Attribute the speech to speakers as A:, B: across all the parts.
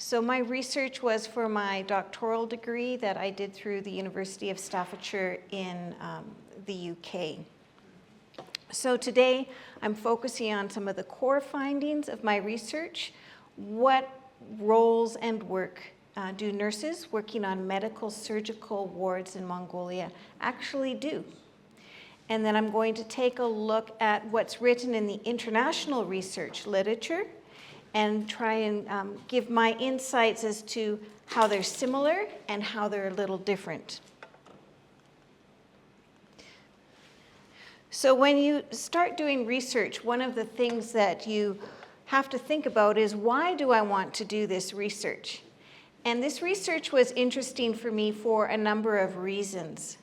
A: So my research was for my doctoral degree that I did through the University of Staffordshire in the UK. So today I'm focusing on some of the core findings of my research. What roles and work do nurses working on medical surgical wards in Mongolia actually do? And then I'm going to take a look at what's written in the international research literature and try and give my insights as to how they're similar and how they're a little different. So when you start doing research, one of the things that you have to think about is, why do I want to do this research? And this research was interesting for me for a number of reasons.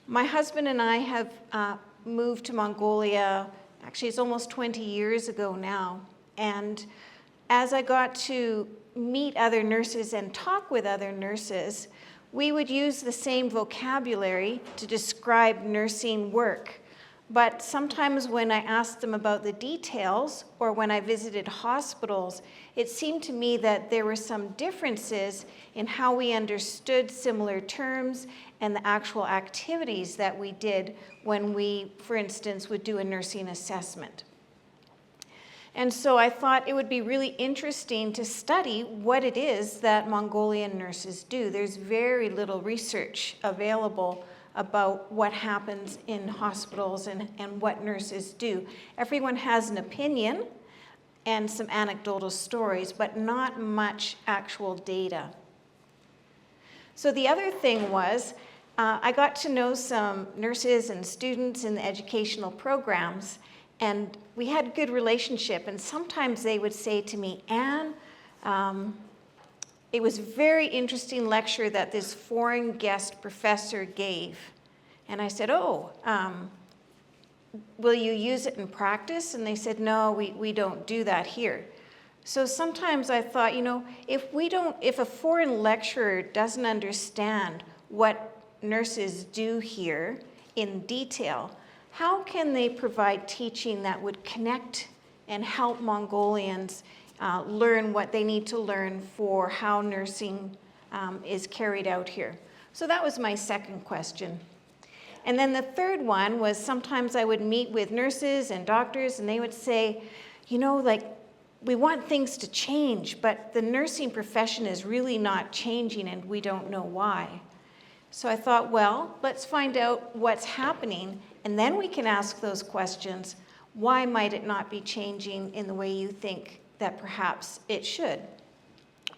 A: My husband and I have moved to Mongolia, actually it's almost 20 years ago now, and as I got to meet other nurses and talk with other nurses, we would use the same vocabulary to describe nursing work. But sometimes when I asked them about the details, or when I visited hospitals, it seemed to me that there were some differences in how we understood similar terms and the actual activities that we did when we, for instance, would do a nursing assessment. And so I thought it would be really interesting to study what it is that Mongolian nurses do. There's very little research available about what happens in hospitals and what nurses do. Everyone has an opinion and some anecdotal stories, but not much actual data. So the other thing was, I got to know some nurses and students in the educational programs, and we had a good relationship, and sometimes they would say to me, Anne, it was a very interesting lecture that this foreign guest professor gave. And I said, oh, will you use it in practice? And they said, no, we don't do that here. So sometimes I thought, you know, if a foreign lecturer doesn't understand what nurses do here in detail, how can they provide teaching that would connect and help Mongolians learn what they need to learn for how nursing is carried out here? So that was my second question. And then the third one was, sometimes I would meet with nurses and doctors, and they would say, you know, like, we want things to change, but the nursing profession is really not changing, and we don't know why. So I thought, well, let's find out what's happening, and then we can ask those questions. Why might it not be changing in the way you think that perhaps it should,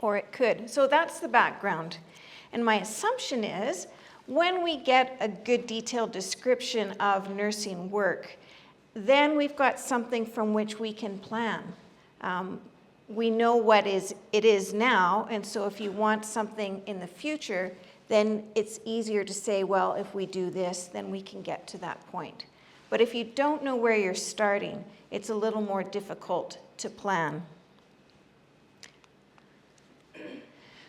A: or it could? So that's the background. And my assumption is, when we get a good detailed description of nursing work, then we've got something from which we can plan. We know what it is now, and so if you want something in the future, then it's easier to say, well, if we do this, then we can get to that point. But if you don't know where you're starting, it's a little more difficult to plan.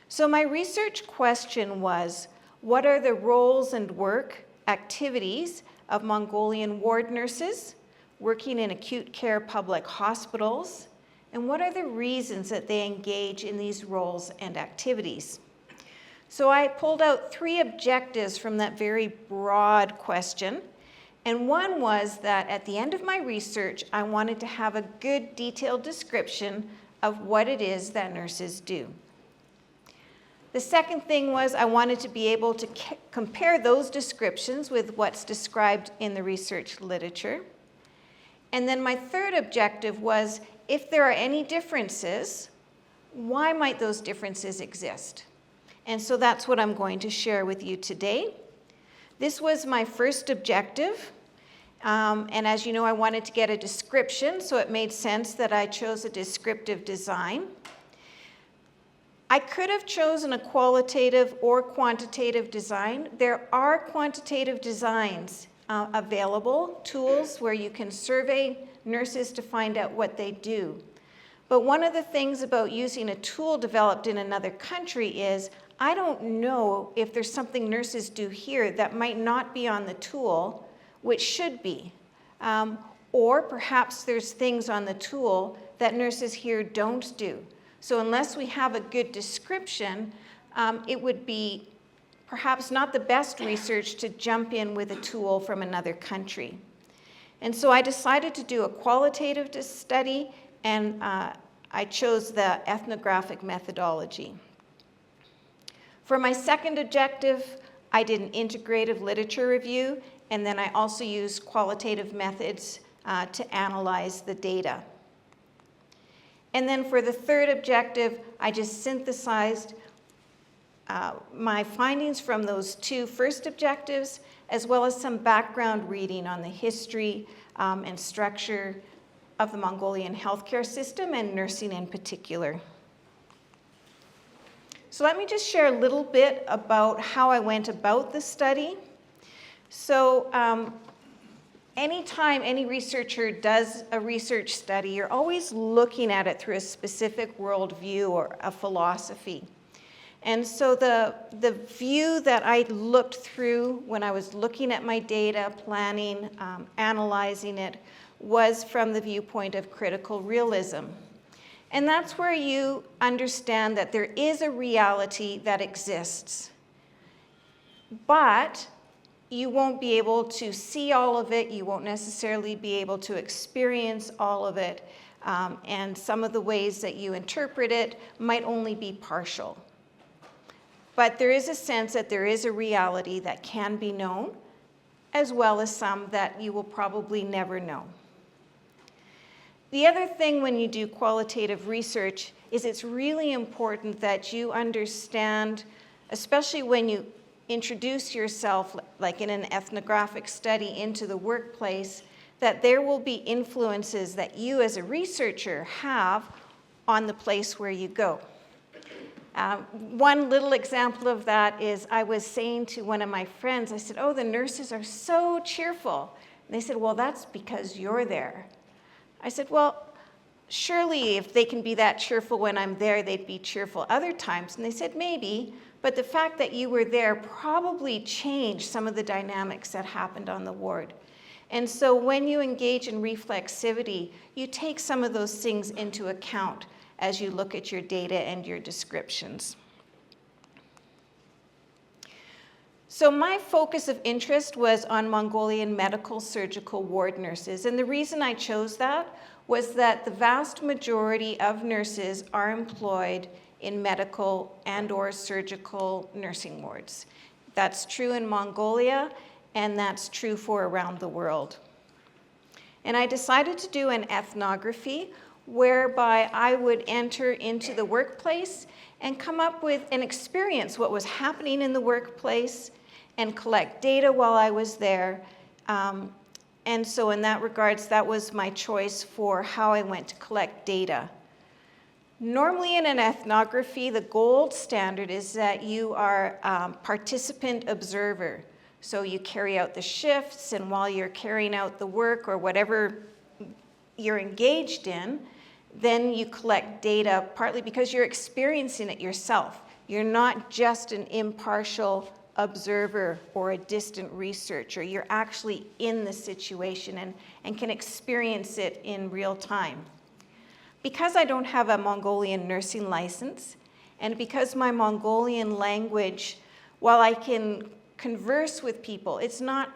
A: So my research question was, what are the roles and work activities of Mongolian ward nurses working in acute care public hospitals? And what are the reasons that they engage in these roles and activities? So I pulled out 3 objectives from that very broad question. And one was that at the end of my research, I wanted to have a good detailed description of what it is that nurses do. The second thing was I wanted to be able to compare those descriptions with what's described in the research literature. And then my third objective was, if there are any differences, why might those differences exist? And so that's what I'm going to share with you today. This was my first objective. And as you know, I wanted to get a description, so it made sense that I chose a descriptive design. I could have chosen a qualitative or quantitative design. There are quantitative designs available, tools where you can survey nurses to find out what they do. But one of the things about using a tool developed in another country is, I don't know if there's something nurses do here that might not be on the tool, which should be. Or perhaps there's things on the tool that nurses here don't do. So unless we have a good description, it would be perhaps not the best research to jump in with a tool from another country. And so I decided to do a qualitative study, and I chose the ethnographic methodology. For my second objective, I did an integrative literature review, and then I also used qualitative methods to analyze the data. And then for the third objective, I just synthesized my findings from those two first objectives, as well as some background reading on the history and structure of the Mongolian healthcare system and nursing in particular. So let me just share a little bit about how I went about the study. So anytime any researcher does a research study, you're always looking at it through a specific worldview or a philosophy. And so the view that I looked through when I was looking at my data, planning, analyzing it, was from the viewpoint of critical realism. And that's where you understand that there is a reality that exists, but you won't be able to see all of it, you won't necessarily be able to experience all of it, and some of the ways that you interpret it might only be partial. But there is a sense that there is a reality that can be known, as well as some that you will probably never know. The other thing when you do qualitative research is it's really important that you understand, especially when you introduce yourself, like in an ethnographic study, into the workplace, that there will be influences that you as a researcher have on the place where you go. One little example of that is I was saying to one of my friends, I said, "Oh, the nurses are so cheerful." And they said, "Well, that's because you're there." I said, "Well, surely if they can be that cheerful when I'm there, they'd be cheerful other times." And they said, "Maybe, but the fact that you were there probably changed some of the dynamics that happened on the ward." And so when you engage in reflexivity, you take some of those things into account as you look at your data and your descriptions. So my focus of interest was on Mongolian medical surgical ward nurses. And the reason I chose that was that the vast majority of nurses are employed in medical and/or surgical nursing wards. That's true in Mongolia, and that's true for around the world. And I decided to do an ethnography whereby I would enter into the workplace and come up with and experience what was happening in the workplace and collect data while I was there. And so in that regards, that was my choice for how I went to collect data. Normally in an ethnography, the gold standard is that you are participant observer. So you carry out the shifts, and while you're carrying out the work or whatever you're engaged in, then you collect data partly because you're experiencing it yourself. You're not just an impartial observer or a distant researcher. You're actually in the situation and can experience it in real time. Because I don't have a Mongolian nursing license, and because my Mongolian language, while I can converse with people, it's not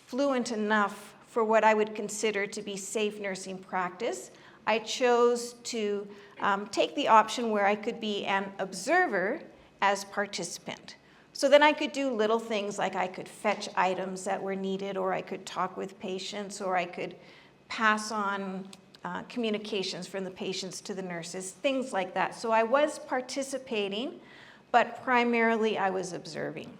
A: fluent enough for what I would consider to be safe nursing practice, I chose to take the option where I could be an observer as participant. So then I could do little things like I could fetch items that were needed, or I could talk with patients, or I could pass on communications from the patients to the nurses, things like that. So I was participating, but primarily I was observing.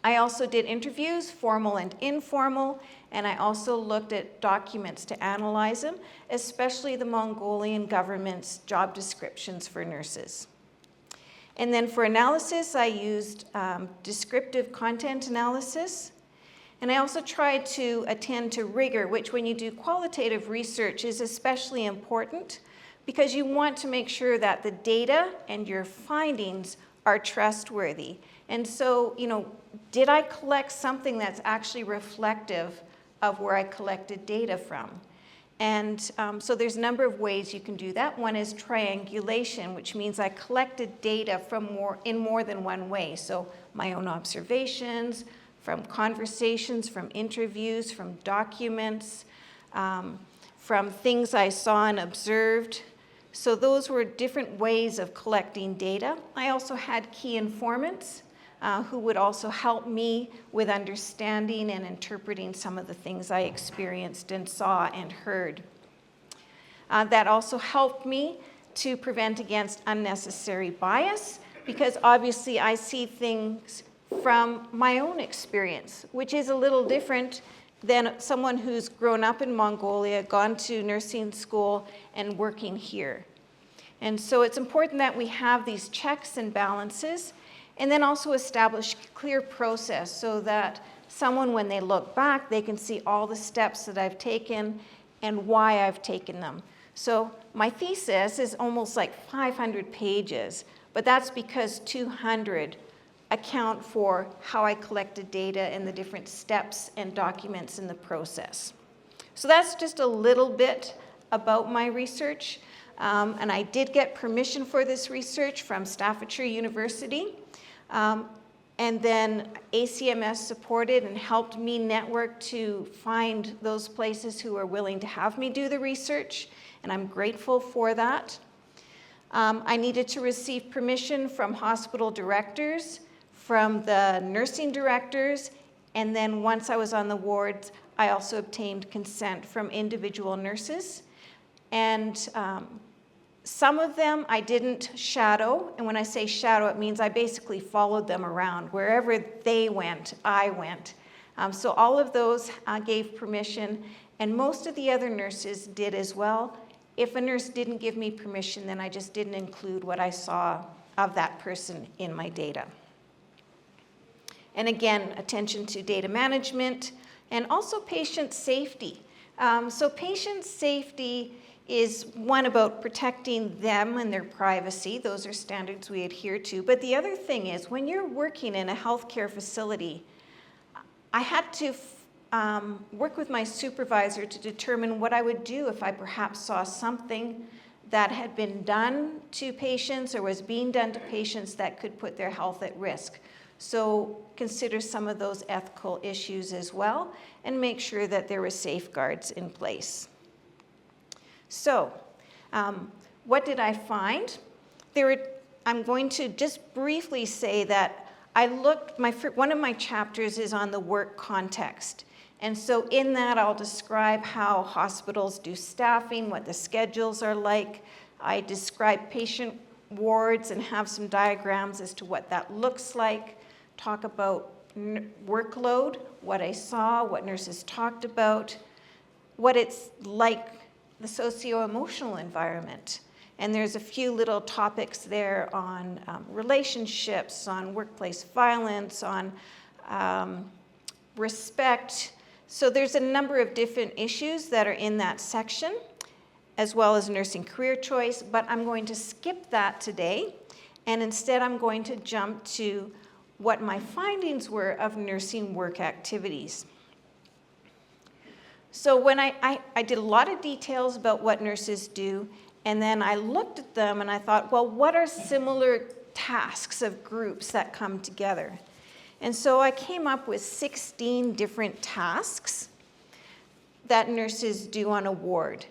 A: I also did interviews, formal and informal, and I also looked at documents to analyze them, especially the Mongolian government's job descriptions for nurses. And then for analysis, I used descriptive content analysis. And I also tried to attend to rigor, which when you do qualitative research is especially important because you want to make sure that the data and your findings are trustworthy. And so, did I collect something that's actually reflective of where I collected data from? And so there's a number of ways you can do that. One is triangulation, which means I collected data in more than one way. So my own observations, from conversations, from interviews, from documents, from things I saw and observed. So those were different ways of collecting data. I also had key informants who would also help me with understanding and interpreting some of the things I experienced and saw and heard. That also helped me to prevent against unnecessary bias, because obviously I see things from my own experience, which is a little different than someone who's grown up in Mongolia, gone to nursing school, and working here. And so it's important that we have these checks and balances, and then also establish a clear process so that someone, when they look back, they can see all the steps that I've taken and why I've taken them. So my thesis is almost like 500 pages, but that's because 200 account for how I collected data and the different steps and documents in the process. So that's just a little bit about my research. And I did get permission for this research from Staffordshire University. And then ACMS supported and helped me network to find those places who are willing to have me do the research, and I'm grateful for that. I needed to receive permission from hospital directors, from the nursing directors, and then once I was on the wards, I also obtained consent from individual nurses. And some of them I didn't shadow, and when I say shadow, it means I basically followed them around. Wherever they went, I went. So all of those gave permission, and most of the other nurses did as well. If a nurse didn't give me permission, then I just didn't include what I saw of that person in my data. And again, attention to data management and also patient safety. So patient safety is one about protecting them and their privacy. Those are standards we adhere to. But the other thing is, when you're working in a healthcare facility, I had to work with my supervisor to determine what I would do if I perhaps saw something that had been done to patients or was being done to patients that could put their health at risk. So consider some of those ethical issues as well and make sure that there were safeguards in place. So what did I find? I'm going to just briefly say that I looked, one of my chapters is on the work context. And so in that, I'll describe how hospitals do staffing, what the schedules are like. I describe patient wards and have some diagrams as to what that looks like. Talk about workload, what I saw, what nurses talked about, what it's like, the socio-emotional environment. And there's a few little topics there on relationships, on workplace violence, on respect. So there's a number of different issues that are in that section, as well as nursing career choice, but I'm going to skip that today, and instead I'm going to jump to what my findings were of nursing work activities. So when I did a lot of details about what nurses do, and then I looked at them and I thought, well, what are similar tasks of groups that come together? And so I came up with 16 different tasks that nurses do on a ward.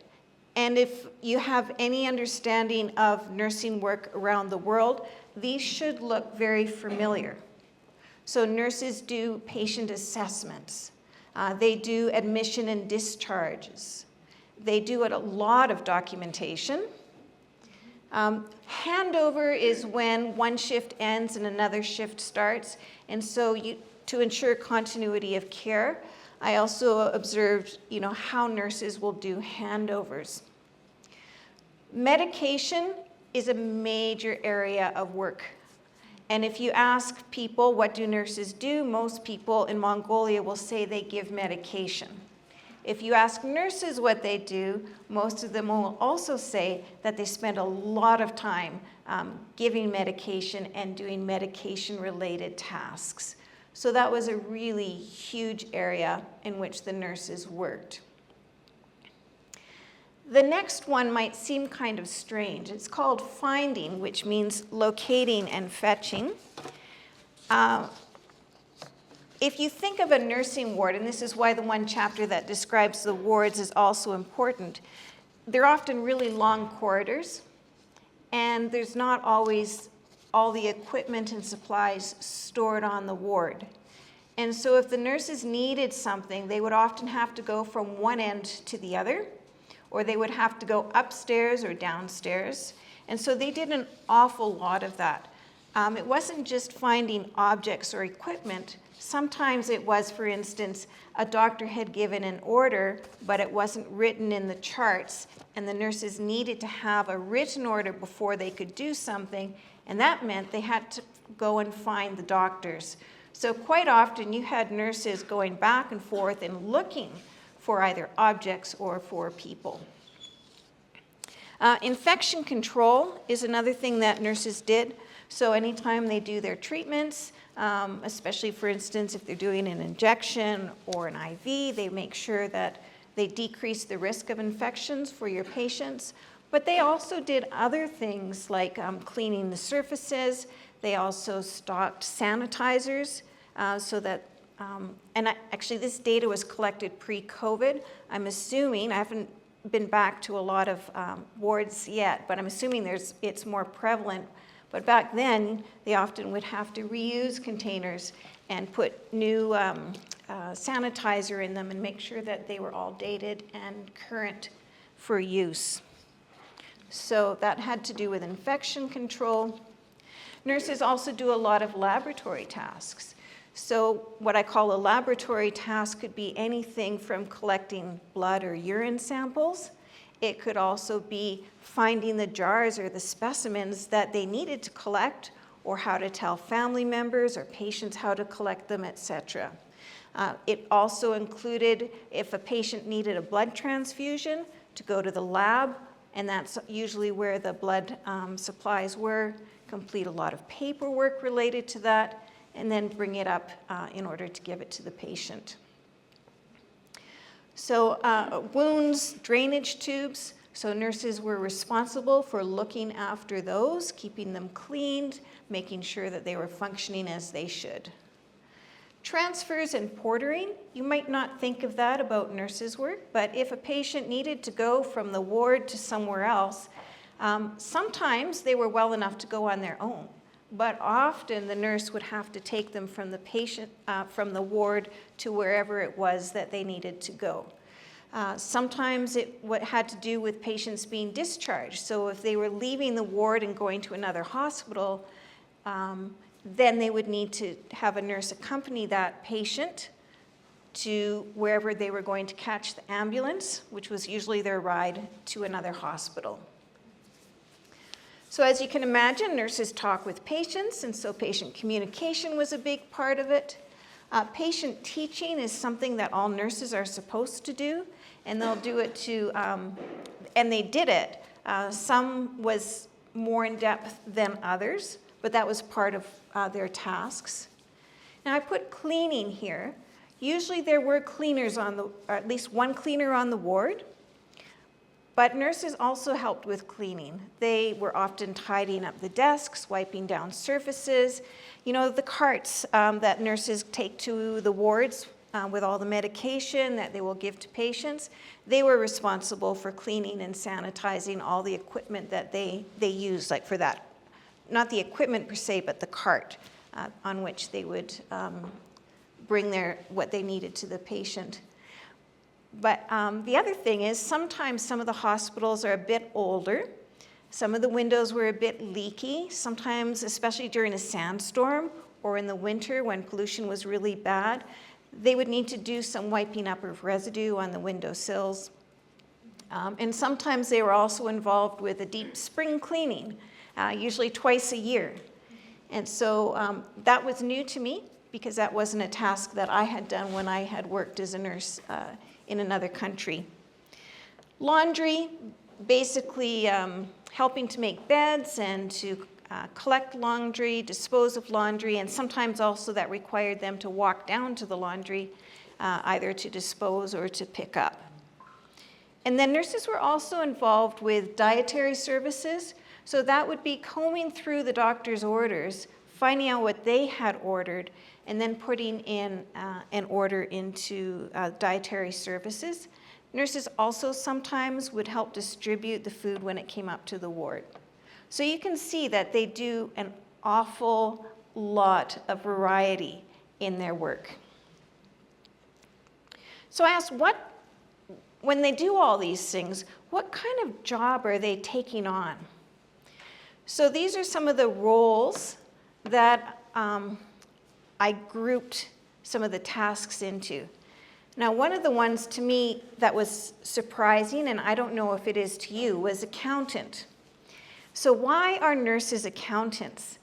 A: And if you have any understanding of nursing work around the world, these should look very familiar. So nurses do patient assessments. They do admission and discharges. They do a lot of documentation. Handover is when one shift ends and another shift starts. And so to ensure continuity of care, I also observed, how nurses will do handovers. Medication is a major area of work. And if you ask people, what do nurses do? Most people in Mongolia will say they give medication. If you ask nurses what they do, most of them will also say that they spend a lot of time giving medication and doing medication-related tasks. So that was a really huge area in which the nurses worked. The next one might seem kind of strange. It's called finding, which means locating and fetching. If you think of a nursing ward, and this is why the one chapter that describes the wards is also important, they're often really long corridors, and there's not always all the equipment and supplies stored on the ward. And so if the nurses needed something, they would often have to go from one end to the other, or they would have to go upstairs or downstairs. And so they did an awful lot of that. It wasn't just finding objects or equipment. Sometimes it was, for instance, a doctor had given an order, but it wasn't written in the charts, and the nurses needed to have a written order before they could do something, and that meant they had to go and find the doctors. So quite often you had nurses going back and forth and looking for either objects or for people. Infection control is another thing that nurses did. So anytime they do their treatments, especially for instance if they're doing an injection or an IV, they make sure that they decrease the risk of infections for your patients. But they also did other things like cleaning the surfaces. They also stocked sanitizers so that, actually this data was collected pre-COVID. I'm assuming, I haven't been back to a lot of wards yet, but I'm assuming it's more prevalent. But back then, they often would have to reuse containers and put new sanitizer in them and make sure that they were all dated and current for use. So that had to do with infection control. Nurses also do a lot of laboratory tasks. So what I call a laboratory task could be anything from collecting blood or urine samples. It could also be finding the jars or the specimens that they needed to collect, or how to tell family members or patients how to collect them, etc. It also included if a patient needed a blood transfusion to go to the lab, and that's usually where the blood supplies were, complete a lot of paperwork related to that, and then bring it up in order to give it to the patient. So wounds, drainage tubes, so nurses were responsible for looking after those, keeping them cleaned, making sure that they were functioning as they should. Transfers and portering, you might not think of that about nurses' work, but if a patient needed to go from the ward to somewhere else, sometimes they were well enough to go on their own, but often the nurse would have to take them from the patient, from the ward to wherever it was that they needed to go. Sometimes it had to do with patients being discharged. So if they were leaving the ward and going to another hospital, then they would need to have a nurse accompany that patient to wherever they were going to catch the ambulance, which was usually their ride to another hospital. So as you can imagine, nurses talk with patients, and so patient communication was a big part of it. Patient teaching is something that all nurses are supposed to do, and they'll do it to, and they did it. Some was more in depth than others, but that was part of their tasks. Now I put cleaning here. Usually there were cleaners on the, or at least one cleaner on the ward, but nurses also helped with cleaning. They were often tidying up the desks, wiping down surfaces. You know, the carts that nurses take to the wards with all the medication that they will give to patients, they were responsible for cleaning and sanitizing all the equipment that they use, like for that. Not the equipment per se, but the cart on which they would bring what they needed to the patient. But the other thing is sometimes some of the hospitals are a bit older. Some of the windows were a bit leaky. Sometimes, especially during a sandstorm or in the winter when pollution was really bad, they would need to do some wiping up of residue on the windowsills. And sometimes they were also involved with a deep spring cleaning, usually twice a year. And so that was new to me because that wasn't a task that I had done when I had worked as a nurse in another country. Laundry, basically helping to make beds and to collect laundry, dispose of laundry, and sometimes also that required them to walk down to the laundry either to dispose or to pick up. And then nurses were also involved with dietary services. So that would be combing through the doctor's orders, finding out what they had ordered, and then putting in an order into dietary services. Nurses also sometimes would help distribute the food when it came up to the ward. So you can see that they do an awful lot of variety in their work. So I asked, when they do all these things, what kind of job are they taking on? So these are some of the roles that I grouped some of the tasks into. Now, one of the ones to me that was surprising, and I don't know if it is to you, was accountant. So why are nurses accountants?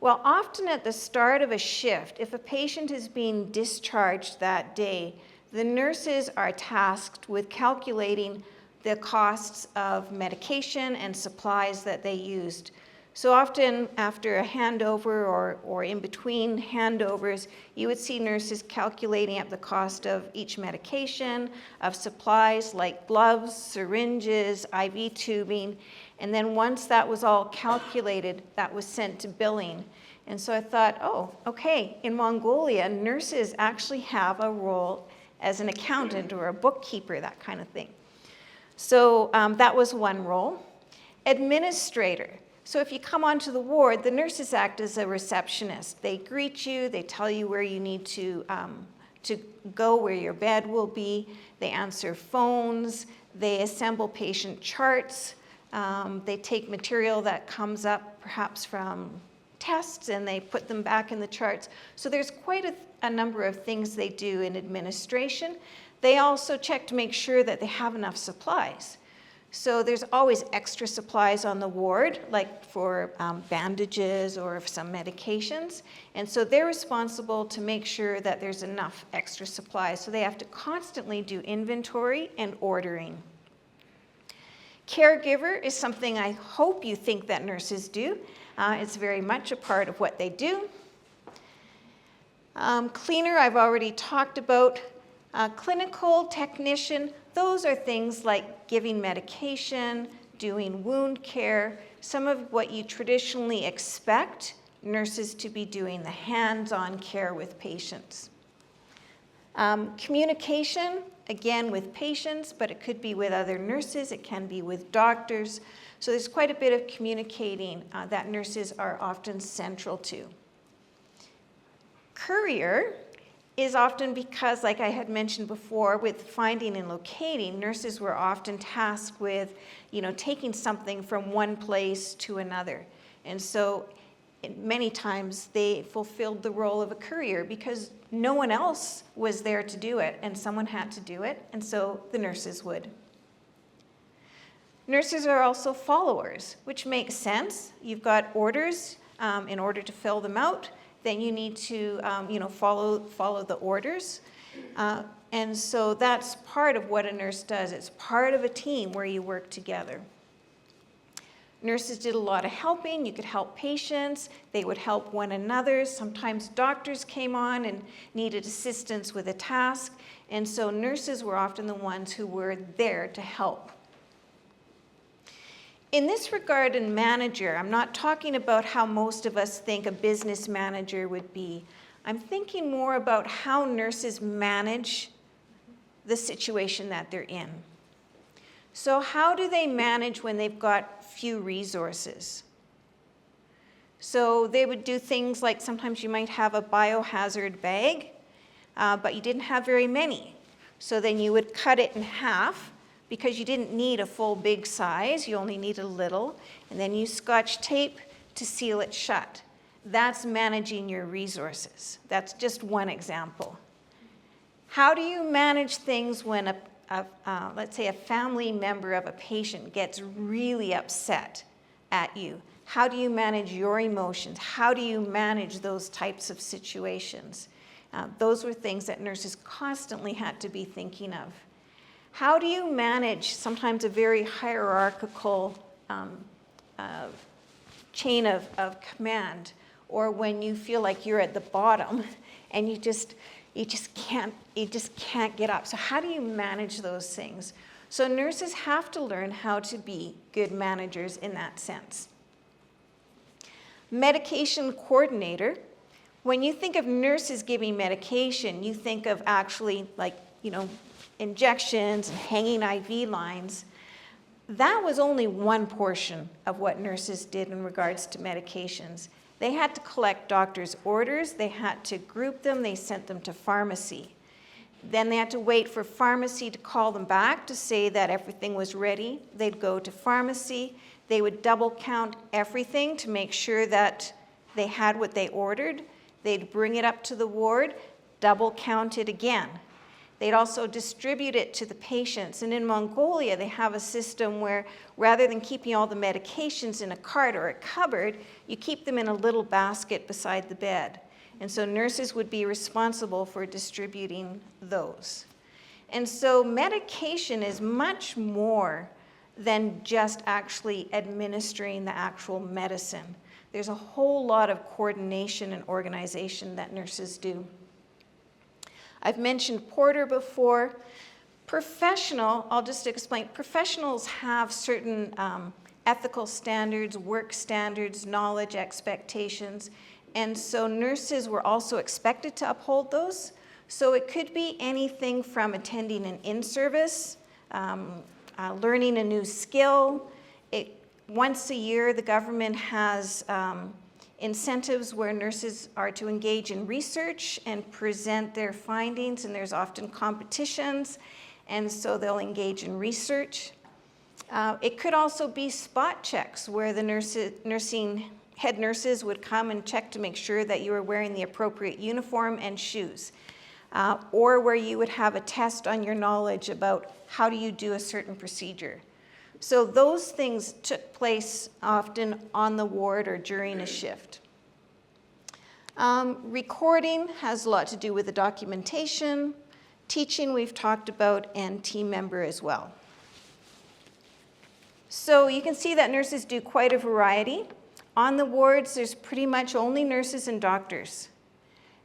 A: Well, often at the start of a shift, if a patient is being discharged that day, the nurses are tasked with calculating the costs of medication and supplies that they used. So often after a handover or in between handovers, you would see nurses calculating up the cost of each medication, of supplies like gloves, syringes, IV tubing, and then once that was all calculated, that was sent to billing. And so I thought, oh, okay, in Mongolia, nurses actually have a role as an accountant or a bookkeeper, that kind of thing. So that was one role. Administrator. So if you come onto the ward, the nurses act as a receptionist. They greet you, they tell you where you need to go, where your bed will be. They answer phones, they assemble patient charts. They take material that comes up perhaps from tests and they put them back in the charts. So there's quite a number of things they do in administration. They also check to make sure that they have enough supplies. So there's always extra supplies on the ward, like for bandages or some medications. And so they're responsible to make sure that there's enough extra supplies. So they have to constantly do inventory and ordering. Caregiver is something I hope you think that nurses do. It's very much a part of what they do. Cleaner, I've already talked about. Clinical technician, those are things like giving medication, doing wound care, some of what you traditionally expect nurses to be doing, the hands-on care with patients. Communication, again with patients, but it could be with other nurses, it can be with doctors. So there's quite a bit of communicating that nurses are often central to. Courier is often because, like I had mentioned before, with finding and locating, nurses were often tasked with, taking something from one place to another. And so many times they fulfilled the role of a courier because no one else was there to do it, and someone had to do it, and so the nurses would. Nurses are also followers, which makes sense. You've got orders. In order to fill them out, then you need to follow the orders. And so that's part of what a nurse does. It's part of a team where you work together. Nurses did a lot of helping. You could help patients. They would help one another. Sometimes doctors came on and needed assistance with a task. And so nurses were often the ones who were there to help. In this regard, in manager, I'm not talking about how most of us think a business manager would be. I'm thinking more about how nurses manage the situation that they're in. So how do they manage when they've got few resources? So they would do things like sometimes you might have a biohazard bag, but you didn't have very many. So then you would cut it in half because you didn't need a full big size, you only need a little, and then you scotch tape to seal it shut. That's managing your resources. That's just one example. How do you manage things when let's say a family member of a patient gets really upset at you? How do you manage your emotions? How do you manage those types of situations? Those were things that nurses constantly had to be thinking of. How do you manage sometimes a very hierarchical chain of command, or when you feel like you're at the bottom and you just can't get up? So how do you manage those things? So nurses have to learn how to be good managers in that sense. Medication coordinator. When you think of nurses giving medication, you think of actually injections and hanging IV lines. That was only one portion of what nurses did in regards to medications. They had to collect doctors' orders, they had to group them, they sent them to pharmacy. Then they had to wait for pharmacy to call them back to say that everything was ready. They'd go to pharmacy, they would double count everything to make sure that they had what they ordered. They'd bring it up to the ward, double count it again. They'd also distribute it to the patients. And in Mongolia, they have a system where rather than keeping all the medications in a cart or a cupboard, you keep them in a little basket beside the bed. And so nurses would be responsible for distributing those. And so medication is much more than just actually administering the actual medicine. There's a whole lot of coordination and organization that nurses do. I've mentioned porter before. Professional, I'll just explain, professionals have certain ethical standards, work standards, knowledge expectations, and so nurses were also expected to uphold those. So it could be anything from attending an in-service, learning a new skill. Once a year, the government has incentives where nurses are to engage in research and present their findings, and there's often competitions, and so they'll engage in research. It could also be spot checks where the head nurses would come and check to make sure that you were wearing the appropriate uniform and shoes, or where you would have a test on your knowledge about how do you do a certain procedure. So those things took place often on the ward or during a shift. Recording has a lot to do with the documentation. Teaching we've talked about, and team member as well. So you can see that nurses do quite a variety. On the wards, there's pretty much only nurses and doctors.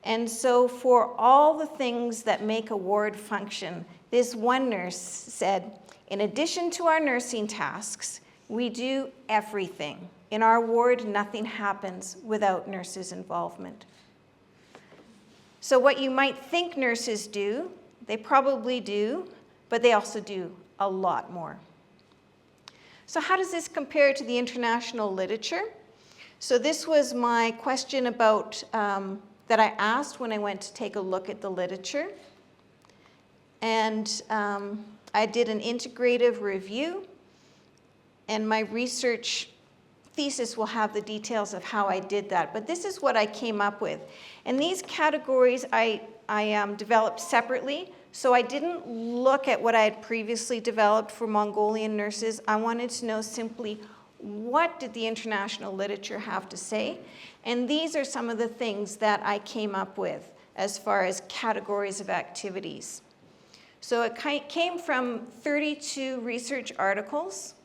A: And so for all the things that make a ward function, this one nurse said, in addition to our nursing tasks, we do everything. In our ward, nothing happens without nurses' involvement. So what you might think nurses do, they probably do, but they also do a lot more. So how does this compare to the international literature? So this was my question about that I asked when I went to take a look at the literature. And I did an integrative review, and my research thesis will have the details of how I did that. But this is what I came up with. And these categories I developed separately, so I didn't look at what I had previously developed for Mongolian nurses. I wanted to know simply what did the international literature have to say. And these are some of the things that I came up with as far as categories of activities. So it came from 32 research articles.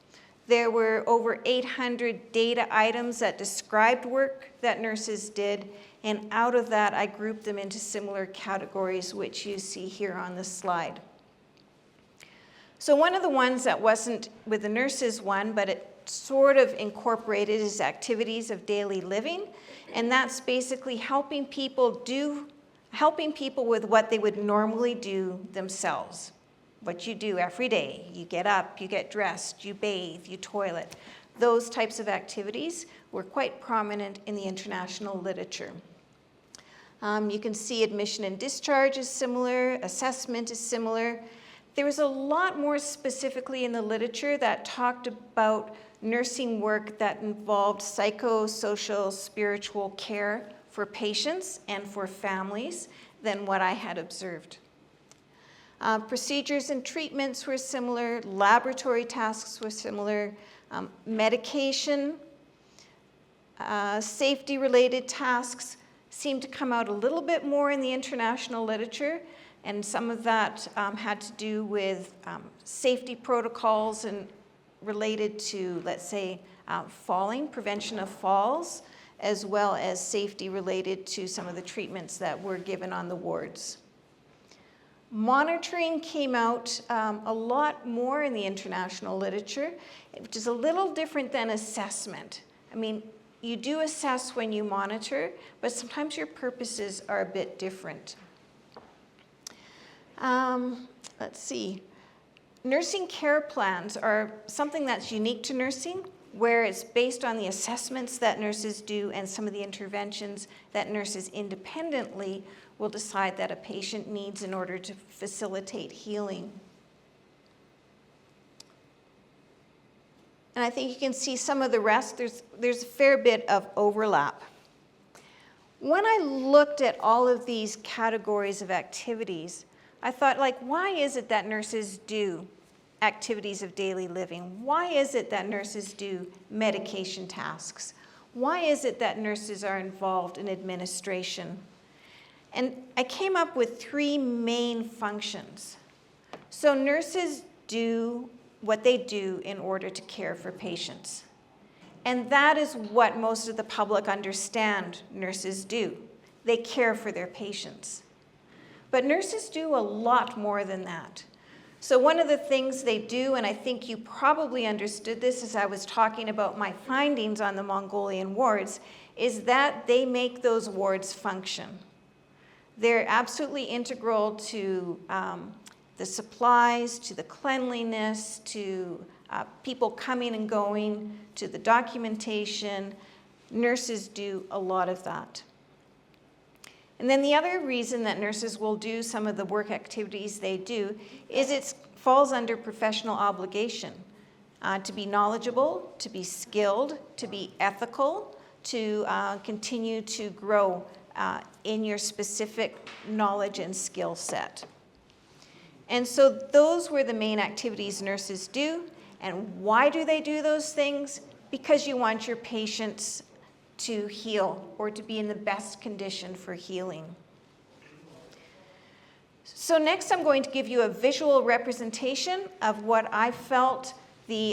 A: There were over 800 data items that described work that nurses did, and out of that I grouped them into similar categories, which you see here on this slide. So one of the ones that wasn't with the nurses one, but it sort of incorporated is activities of daily living, and that's basically helping people with what they would normally do themselves. What you do every day. You get up, you get dressed, you bathe, you toilet. Those types of activities were quite prominent in the international literature. You can see admission and discharge is similar, assessment is similar. There was a lot more specifically in the literature that talked about nursing work that involved psychosocial, spiritual care for patients and for families than what I had observed. Procedures and treatments were similar, laboratory tasks were similar, medication, safety-related tasks seemed to come out a little bit more in the international literature, and some of that had to do with safety protocols and related to, let's say, falling, prevention of falls, as well as safety related to some of the treatments that were given on the wards. Monitoring came out a lot more in the international literature, which is a little different than assessment. I mean, you do assess when you monitor, but sometimes your purposes are a bit different. Let's see. Nursing care plans are something that's unique to nursing, where it's based on the assessments that nurses do and some of the interventions that nurses independently will decide that a patient needs in order to facilitate healing. And I think you can see some of the rest. There's a fair bit of overlap. When I looked at all of these categories of activities, I thought, like, why is it that nurses do activities of daily living? Why is it that nurses do medication tasks? Why is it that nurses are involved in administration? And I came up with 3 main functions. So nurses do what they do in order to care for patients. And that is what most of the public understand nurses do. They care for their patients. But nurses do a lot more than that. So one of the things they do, and I think you probably understood this as I was talking about my findings on the Mongolian wards, is that they make those wards function. They're absolutely integral to the supplies, to the cleanliness, to people coming and going, to the documentation. Nurses do a lot of that. And then the other reason that nurses will do some of the work activities they do is it falls under professional obligation to be knowledgeable, to be skilled, to be ethical, to continue to grow in your specific knowledge and skill set. And so those were the main activities nurses do. And why do they do those things? Because you want your patients to heal or to be in the best condition for healing. So next I'm going to give you a visual representation of what I felt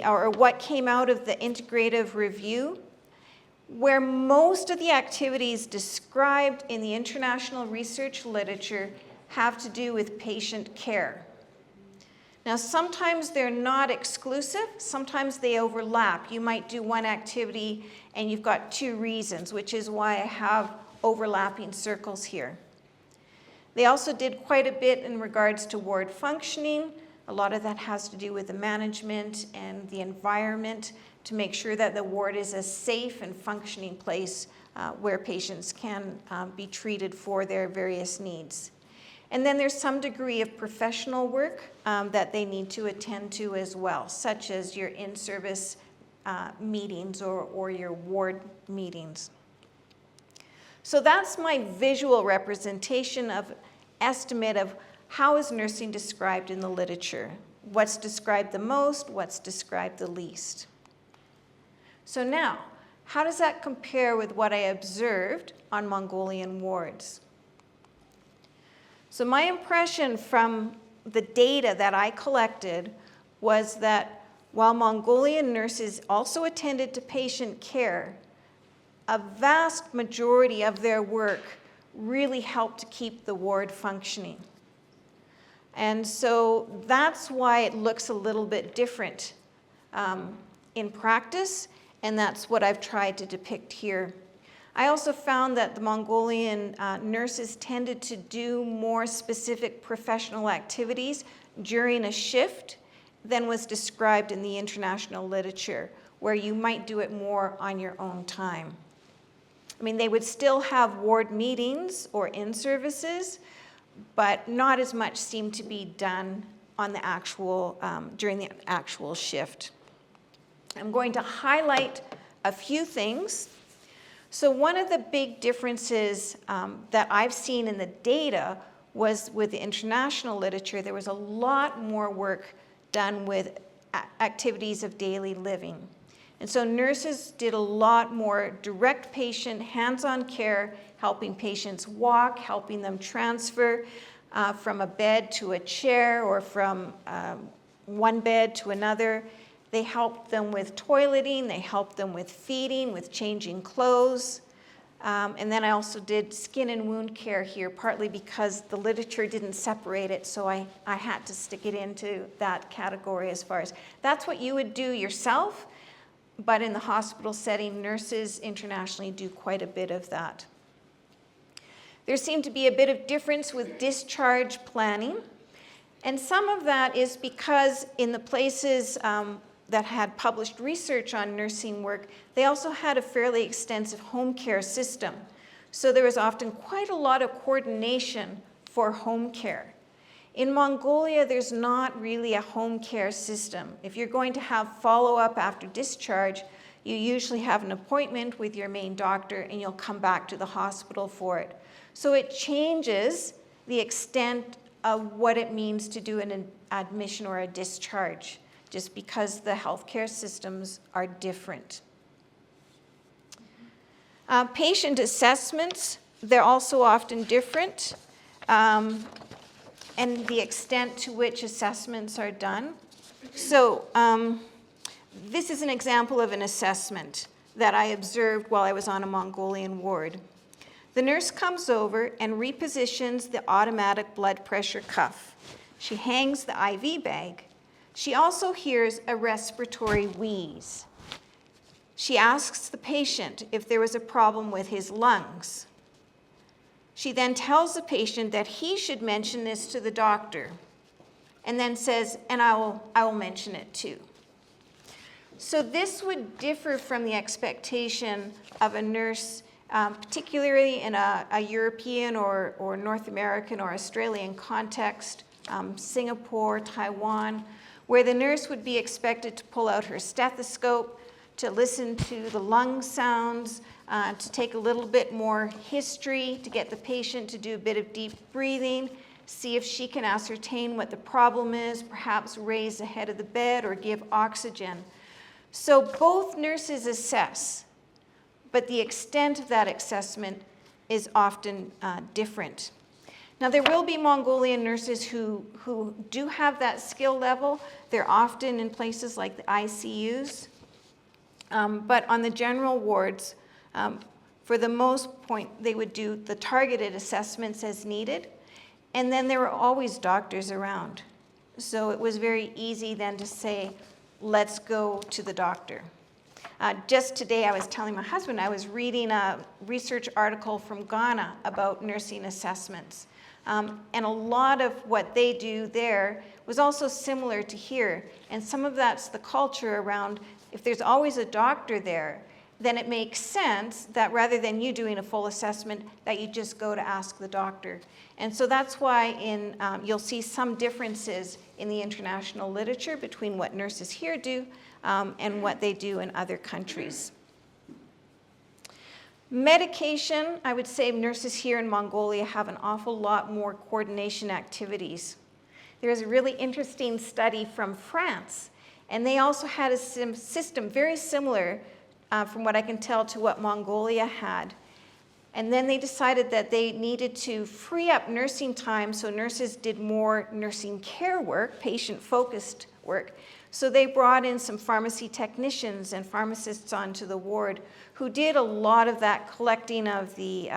A: or what came out of the integrative review, where most of the activities described in the international research literature have to do with patient care. Now, sometimes they're not exclusive, sometimes they overlap. You might do one activity and you've got 2 reasons, which is why I have overlapping circles here. They also did quite a bit in regards to ward functioning. A lot of that has to do with the management and the environment to make sure that the ward is a safe and functioning place where patients can be treated for their various needs. And then there's some degree of professional work that they need to attend to as well, such as your in-service meetings or your ward meetings. So that's my visual representation of estimate of how is nursing described in the literature. What's described the most, what's described the least. So now, how does that compare with what I observed on Mongolian wards? So my impression from the data that I collected was that while Mongolian nurses also attended to patient care, a vast majority of their work really helped to keep the ward functioning. And so that's why it looks a little bit different in practice, and that's what I've tried to depict here. I also found that the Mongolian nurses tended to do more specific professional activities during a shift than was described in the international literature, where you might do it more on your own time. I mean, they would still have ward meetings or in-services, but not as much seemed to be done on the actual, during the actual shift. I'm going to highlight a few things. So one of the big differences that I've seen in the data was with the international literature, there was a lot more work done with activities of daily living. And so nurses did a lot more direct patient, hands-on care, helping patients walk, helping them transfer from a bed to a chair or from one bed to another. They helped them with toileting, they helped them with feeding, with changing clothes. And then I also did skin and wound care here, partly because the literature didn't separate it, so I had to stick it into that category as far as, that's what you would do yourself, but in the hospital setting, nurses internationally do quite a bit of that. There seemed to be a bit of difference with discharge planning, and some of that is because in the places that had published research on nursing work, they also had a fairly extensive home care system. So there was often quite a lot of coordination for home care. In Mongolia, there's not really a home care system. If you're going to have follow-up after discharge, you usually have an appointment with your main doctor and you'll come back to the hospital for it. So it changes the extent of what it means to do an admission or a discharge, just because the healthcare systems are different. Patient assessments, they're also often different, and the extent to which assessments are done. So this is an example of an assessment that I observed while I was on a Mongolian ward. The nurse comes over and repositions the automatic blood pressure cuff. She hangs the IV bag. She also hears a respiratory wheeze. She asks the patient if there was a problem with his lungs. She then tells the patient that he should mention this to the doctor, and then says, and I will mention it too. So this would differ from the expectation of a nurse, particularly in a European or North American or Australian context, Singapore, Taiwan, where the nurse would be expected to pull out her stethoscope, to listen to the lung sounds, to take a little bit more history, to get the patient to do a bit of deep breathing, see if she can ascertain what the problem is, perhaps raise the head of the bed or give oxygen. So both nurses assess, but the extent of that assessment is often different. Now, there will be Mongolian nurses who do have that skill level. They're often in places like the ICUs. But on the general wards, for the most part, they would do the targeted assessments as needed. And then there were always doctors around. So it was very easy then to say, let's go to the doctor. Just today, I was telling my husband, I was reading a research article from Ghana about nursing assessments. And a lot of what they do there was also similar to here. And some of that's the culture around, if there's always a doctor there, then it makes sense that rather than you doing a full assessment, that you just go to ask the doctor. And so that's why you'll see some differences in the international literature between what nurses here do and what they do in other countries. Medication, I would say nurses here in Mongolia have an awful lot more coordination activities. There's a really interesting study from France, and they also had a system very similar, from what I can tell, to what Mongolia had. And then they decided that they needed to free up nursing time so nurses did more nursing care work, patient-focused work. So they brought in some pharmacy technicians and pharmacists onto the ward who did a lot of that collecting of the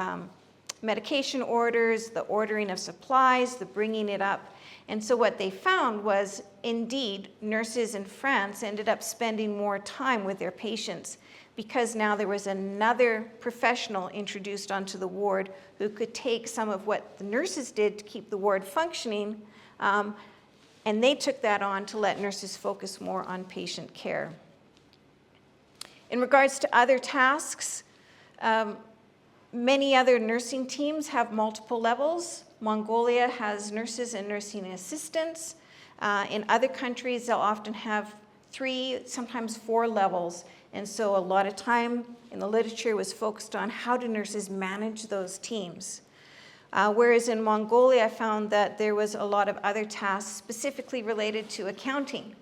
A: medication orders, the ordering of supplies, the bringing it up. And so what they found was, indeed, nurses in France ended up spending more time with their patients because now there was another professional introduced onto the ward who could take some of what the nurses did to keep the ward functioning, and they took that on to let nurses focus more on patient care. In regards to other tasks, many other nursing teams have multiple levels. Mongolia has nurses and nursing assistants. In other countries, they'll often have 3, sometimes 4 levels. And so a lot of time in the literature was focused on how do nurses manage those teams. Whereas in Mongolia, I found that there was a lot of other tasks specifically related to accounting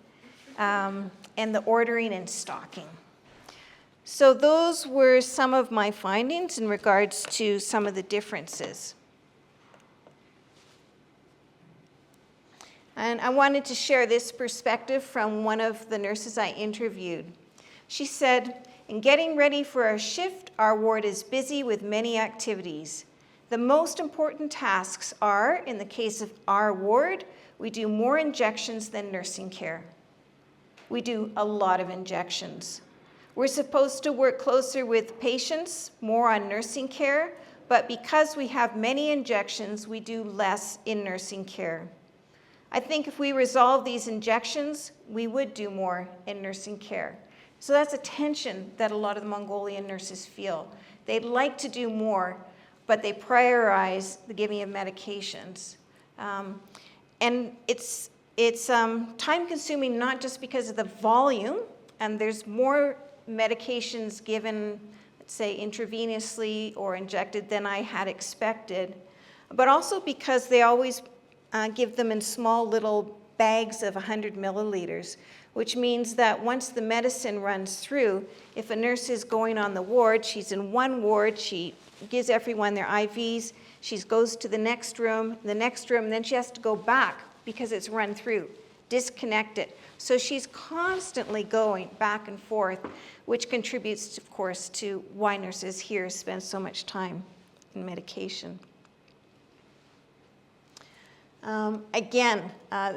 A: and the ordering and stocking. So those were some of my findings in regards to some of the differences. And I wanted to share this perspective from one of the nurses I interviewed. She said, In getting ready for our shift, our ward is busy with many activities. The most important tasks are, in the case of our ward, we do more injections than nursing care. We do a lot of injections. We're supposed to work closer with patients, more on nursing care, but because we have many injections, we do less in nursing care. I think if we resolve these injections, we would do more in nursing care. So that's a tension that a lot of the Mongolian nurses feel. They'd like to do more, but they prioritize the giving of medications. And it's time-consuming not just because of the volume, and there's more medications given, let's say, intravenously or injected than I had expected, but also because they always give them in small little bags of 100 milliliters, which means that once the medicine runs through, if a nurse is going on the ward, she's in one ward, she gives everyone their IVs, she goes to the next room, and then she has to go back because it's run through, disconnect it. So she's constantly going back and forth, which contributes, of course, to why nurses here spend so much time in medication.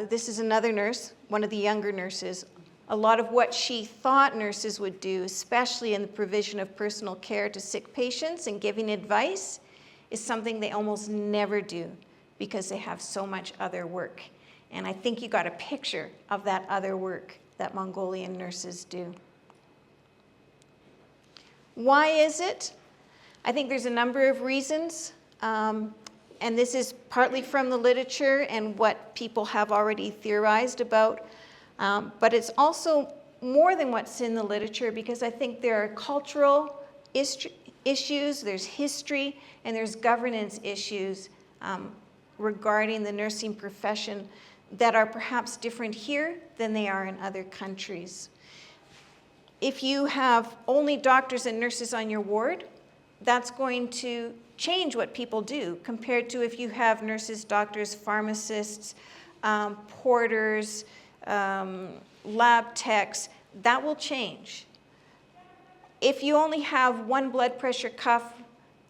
A: This is another nurse, one of the younger nurses. A lot of what she thought nurses would do, especially in the provision of personal care to sick patients and giving advice, is something they almost never do because they have so much other work. And I think you got a picture of that other work that Mongolian nurses do. Why is it? I think there's a number of reasons. And this is partly from the literature and what people have already theorized about. But it's also more than what's in the literature because I think there are cultural issues, there's history, and there's governance issues regarding the nursing profession that are perhaps different here than they are in other countries. If you have only doctors and nurses on your ward, that's going to change what people do compared to if you have nurses, doctors, pharmacists, porters, lab techs. That will change. If you only have one blood pressure cuff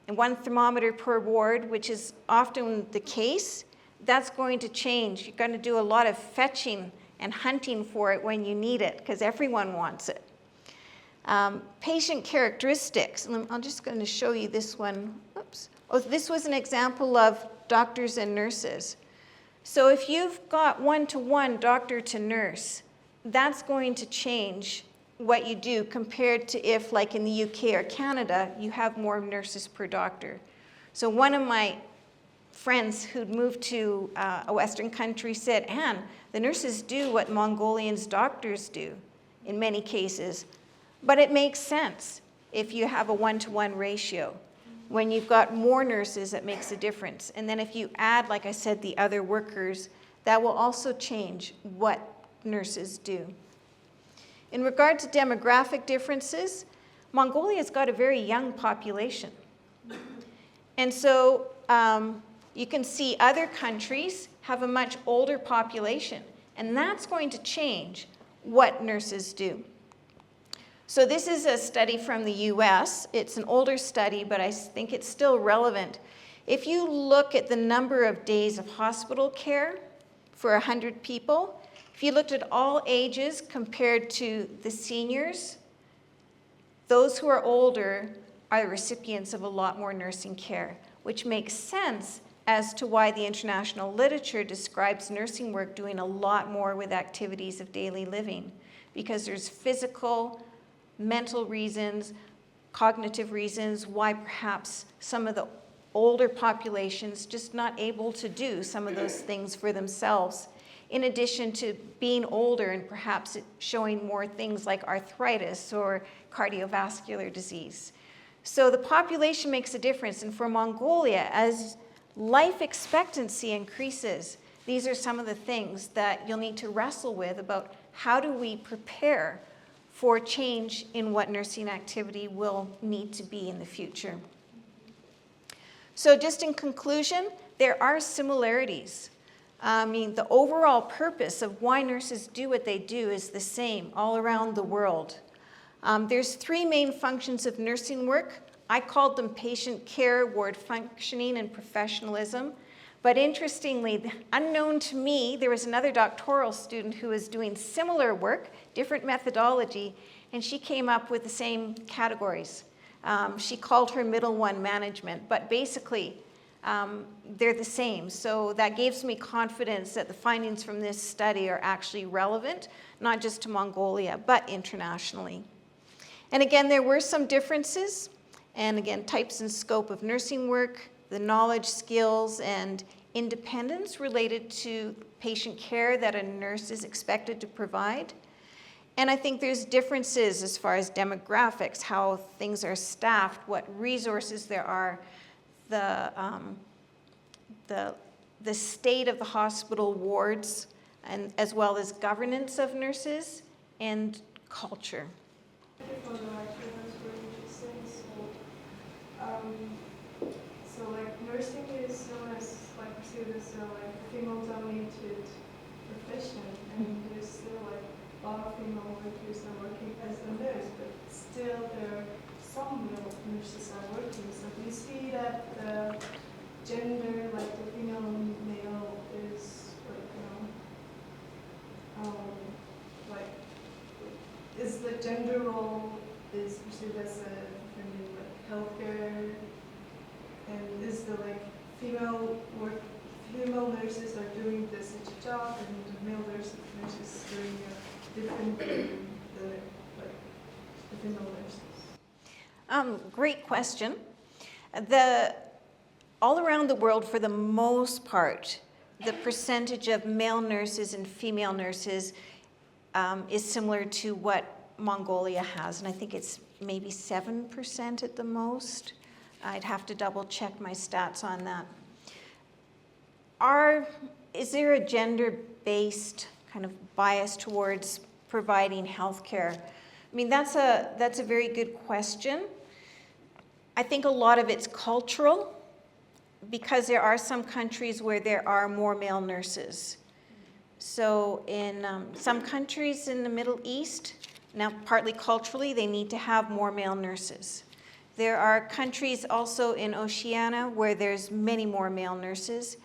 A: and one thermometer per ward, which is often the case, that's going to change. You're going to do a lot of fetching and hunting for it when you need it because everyone wants it. Patient characteristics. And I'm just going to show you this one. Oops. Oh, this was an example of doctors and nurses. So if you've got one-to-one doctor to nurse, that's going to change what you do compared to if, like in the UK or Canada, you have more nurses per doctor. So one of my friends who'd moved to a Western country said, Anne, the nurses do what Mongolians' doctors do in many cases, but it makes sense if you have a one-to-one ratio. When you've got more nurses, it makes a difference. And then if you add, like I said, the other workers, that will also change what nurses do. In regard to demographic differences, Mongolia's got a very young population. And so you can see other countries have a much older population, and that's going to change what nurses do. So this is a study from the US. It's an older study, but I think it's still relevant. If you look at the number of days of hospital care for 100 people, if you looked at all ages compared to the seniors, those who are older are the recipients of a lot more nursing care, which makes sense as to why the international literature describes nursing work doing a lot more with activities of daily living, because there's physical, mental reasons, cognitive reasons why perhaps some of the older populations just not able to do some of those things for themselves, in addition to being older and perhaps showing more things like arthritis or cardiovascular disease. So the population makes a difference, and for Mongolia, as life expectancy increases, these are some of the things that you'll need to wrestle with about how do we prepare for change in what nursing activity will need to be in the future. So just in conclusion, there are similarities. The overall purpose of why nurses do what they do is the same all around the world. There's three main functions of nursing work. I called them patient care, ward functioning, and professionalism. But interestingly, unknown to me, there was another doctoral student who was doing similar work, different methodology, and she came up with the same categories. She called her middle one management, but basically they're the same. So that gives me confidence that the findings from this study are actually relevant, not just to Mongolia, but internationally. And again, there were some differences, and again, types and scope of nursing work, the knowledge, skills, and independence related to patient care that a nurse is expected to provide. And I think there's differences as far as demographics, how things are staffed, what resources there are, the state of the hospital wards, and as well as governance of nurses and culture.
B: For the lecture, that's very interesting. So like nursing is known as like considered as like female-dominated profession, and there's still like a lot of female workers are working as a nurse, but still there are some male nurses are working. So do you see that the gender, like the female and male, is like is the gender role is perceived as a different like healthcare, and is the like female nurses are doing this job, and the male nurses doing a different thing than like the female nurses?
A: Great question. All around the world, for the most part, the percentage of male nurses and female nurses is similar to what Mongolia has, and I think it's maybe 7% at the most. I'd have to double check my stats on that. Is there a gender-based kind of bias towards providing health care? I mean, that's a very good question. I think a lot of it's cultural, because there are some countries where there are more male nurses. So in some countries in the Middle East, now partly culturally, they need to have more male nurses. There are countries also in Oceania where there's many more male nurses.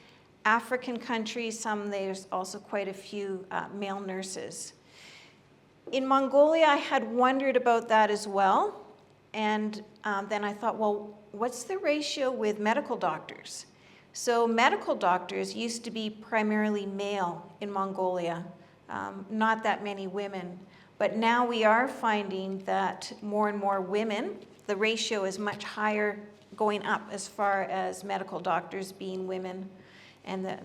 A: African countries, there's also quite a few male nurses. In Mongolia, I had wondered about that as well. And then I thought, well, what's the ratio with medical doctors? So medical doctors used to be primarily male in Mongolia, not that many women. But now we are finding that more and more women, the ratio is much higher, going up as far as medical doctors being women, and the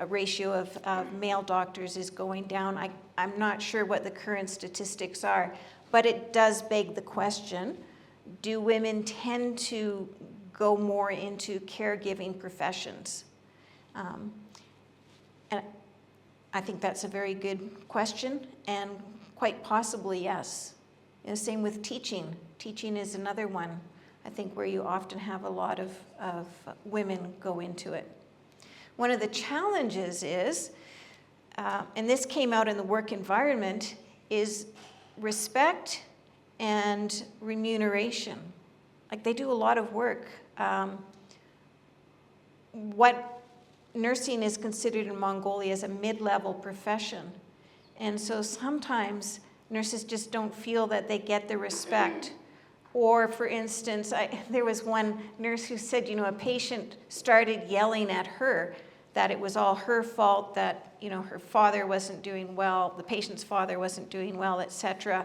A: ratio of male doctors is going down. I'm not sure what the current statistics are, but it does beg the question, do women tend to go more into caregiving professions? And I think that's a very good question, and quite possibly yes. And the same with teaching. Teaching is another one, I think, where you often have a lot of women go into it. One of the challenges is, and this came out in the work environment, is respect and remuneration. Like, they do a lot of work. What nursing is considered in Mongolia as a mid-level profession. And so sometimes nurses just don't feel that they get the respect. Or, for instance, there was one nurse who said, a patient started yelling at her that it was all her fault, that, her father wasn't doing well, the patient's father wasn't doing well, etc.,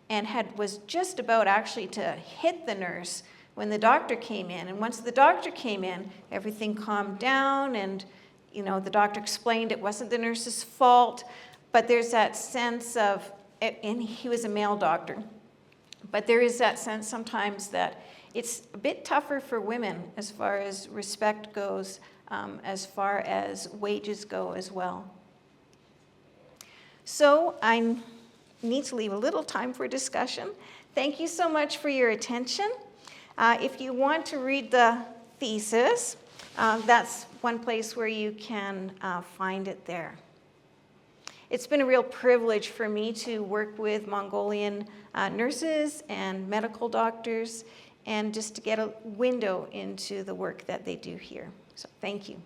A: and was just about actually to hit the nurse when the doctor came in. And once the doctor came in, everything calmed down, and the doctor explained it wasn't the nurse's fault, but there's that sense of, and he was a male doctor, but there is that sense sometimes that it's a bit tougher for women as far as respect goes, as far as wages go as well. So I need to leave a little time for discussion. Thank you so much for your attention. If you want to read the thesis, that's one place where you can find it there. it's been a real privilege for me to work with Mongolian nurses and medical doctors, and just to get a window into the work that they do here. So thank you.